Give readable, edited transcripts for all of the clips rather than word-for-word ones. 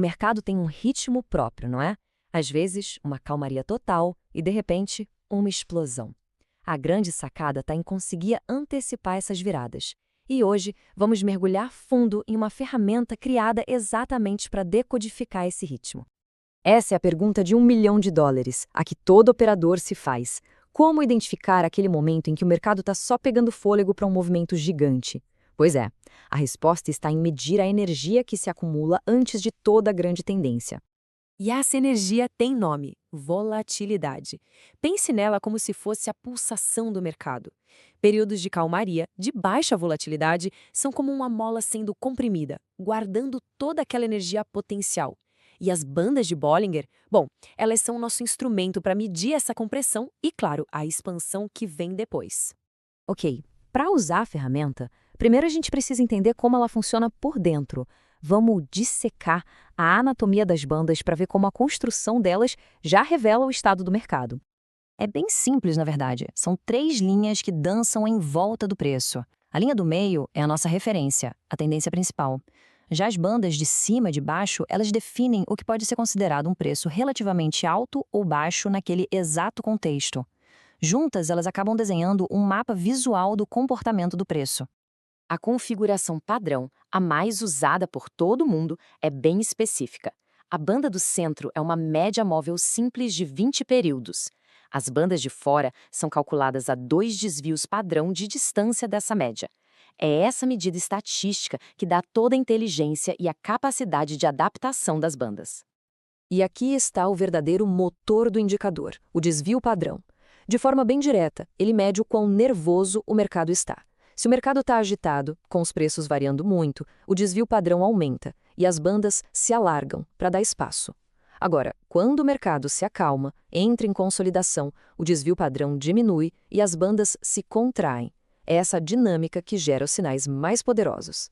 mercado tem um ritmo próprio, não é? Às vezes, uma calmaria total e, de repente, uma explosão. A grande sacada está em conseguir antecipar essas viradas. E hoje, vamos mergulhar fundo em uma ferramenta criada exatamente para decodificar esse ritmo. Essa é a pergunta de $1 milhão, a que todo operador se faz. Como identificar aquele momento em que o mercado está só pegando fôlego para um movimento gigante? Pois é, a resposta está em medir a energia que se acumula antes de toda a grande tendência. E essa energia tem nome: volatilidade. Pense nela como se fosse a pulsação do mercado. Períodos de calmaria, de baixa volatilidade, são como uma mola sendo comprimida, guardando toda aquela energia potencial. E as bandas de Bollinger, bom, elas são o nosso instrumento para medir essa compressão e, claro, a expansão que vem depois. Ok, para usar a ferramenta, primeiro a gente precisa entender como ela funciona por dentro. Vamos dissecar a anatomia das bandas para ver como a construção delas já revela o estado do mercado. É bem simples, na verdade. São 3 linhas que dançam em volta do preço. A linha do meio é a nossa referência, a tendência principal. Já as bandas de cima e de baixo, elas definem o que pode ser considerado um preço relativamente alto ou baixo naquele exato contexto. Juntas, elas acabam desenhando um mapa visual do comportamento do preço. A configuração padrão, a mais usada por todo mundo, é bem específica. A banda do centro é uma média móvel simples de 20 períodos. As bandas de fora são calculadas a 2 desvios padrão de distância dessa média. É essa medida estatística que dá toda a inteligência e a capacidade de adaptação das bandas. E aqui está o verdadeiro motor do indicador, o desvio padrão. De forma bem direta, ele mede o quão nervoso o mercado está. Se o mercado está agitado, com os preços variando muito, o desvio padrão aumenta e as bandas se alargam para dar espaço. Agora, quando o mercado se acalma, entra em consolidação, o desvio padrão diminui e as bandas se contraem. É essa dinâmica que gera os sinais mais poderosos.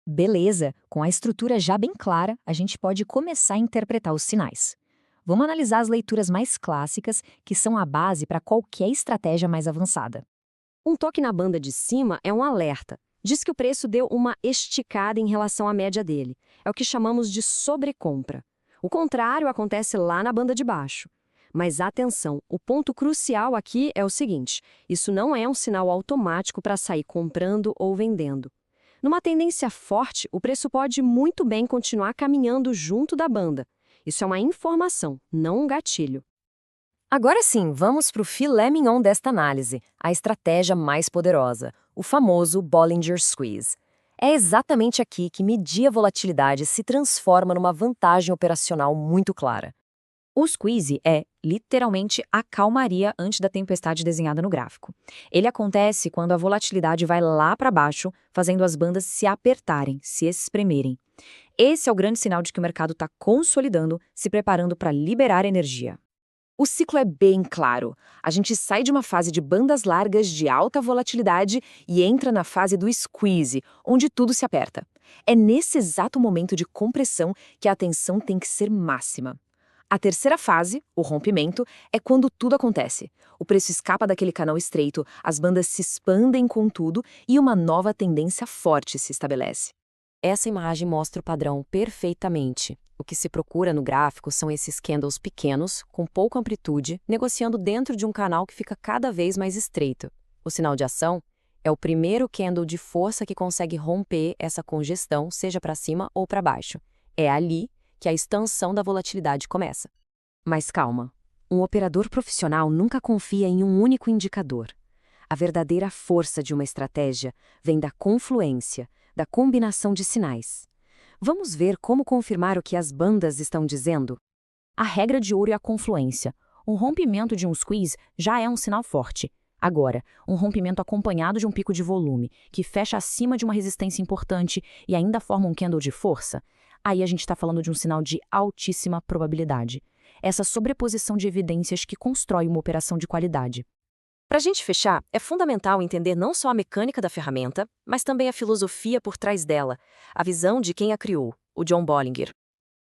Beleza, com a estrutura já bem clara, a gente pode começar a interpretar os sinais. Vamos analisar as leituras mais clássicas, que são a base para qualquer estratégia mais avançada. Um toque na banda de cima é um alerta. Diz que o preço deu uma esticada em relação à média dele. É o que chamamos de sobrecompra. O contrário acontece lá na banda de baixo. Mas atenção, o ponto crucial aqui é o seguinte: isso não é um sinal automático para sair comprando ou vendendo. Numa tendência forte, o preço pode muito bem continuar caminhando junto da banda. Isso é uma informação, não um gatilho. Agora sim, vamos para o filé mignon desta análise, a estratégia mais poderosa, o famoso Bollinger Squeeze. É exatamente aqui que medir a volatilidade se transforma numa vantagem operacional muito clara. O squeeze é, literalmente, a calmaria antes da tempestade desenhada no gráfico. Ele acontece quando a volatilidade vai lá para baixo, fazendo as bandas se apertarem, se espremerem. Esse é o grande sinal de que o mercado está consolidando, se preparando para liberar energia. O ciclo é bem claro. A gente sai de uma fase de bandas largas de alta volatilidade e entra na fase do squeeze, onde tudo se aperta. É nesse exato momento de compressão que a atenção tem que ser máxima. A terceira fase, o rompimento, é quando tudo acontece. O preço escapa daquele canal estreito, as bandas se expandem com tudo e uma nova tendência forte se estabelece. Essa imagem mostra o padrão perfeitamente. O que se procura no gráfico são esses candles pequenos, com pouca amplitude, negociando dentro de um canal que fica cada vez mais estreito. O sinal de ação é o primeiro candle de força que consegue romper essa congestão, seja para cima ou para baixo. É ali que a expansão da volatilidade começa. Mas calma, um operador profissional nunca confia em um único indicador. A verdadeira força de uma estratégia vem da confluência, da combinação de sinais. Vamos ver como confirmar o que as bandas estão dizendo? A regra de ouro é a confluência. Um rompimento de um squeeze já é um sinal forte. Agora, um rompimento acompanhado de um pico de volume, que fecha acima de uma resistência importante e ainda forma um candle de força, aí a gente está falando de um sinal de altíssima probabilidade. Essa sobreposição de evidências que constrói uma operação de qualidade. Para a gente fechar, é fundamental entender não só a mecânica da ferramenta, mas também a filosofia por trás dela, a visão de quem a criou, o John Bollinger.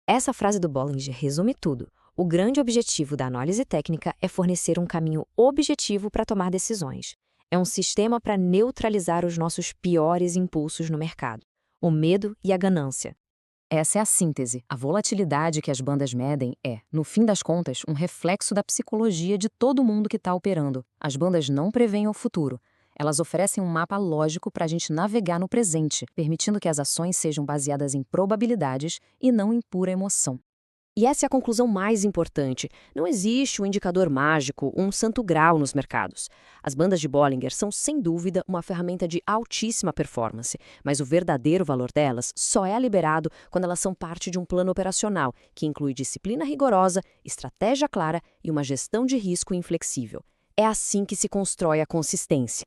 Essa frase do Bollinger resume tudo. O grande objetivo da análise técnica é fornecer um caminho objetivo para tomar decisões. É um sistema para neutralizar os nossos piores impulsos no mercado, o medo e a ganância. Essa é a síntese. A volatilidade que as bandas medem é, no fim das contas, um reflexo da psicologia de todo mundo que está operando. As bandas não preveem o futuro. Elas oferecem um mapa lógico para a gente navegar no presente, permitindo que as ações sejam baseadas em probabilidades e não em pura emoção. E essa é a conclusão mais importante. Não existe um indicador mágico, um santo grau nos mercados. As bandas de Bollinger são, sem dúvida, uma ferramenta de altíssima performance, mas o verdadeiro valor delas só é liberado quando elas são parte de um plano operacional, que inclui disciplina rigorosa, estratégia clara e uma gestão de risco inflexível. É assim que se constrói a consistência.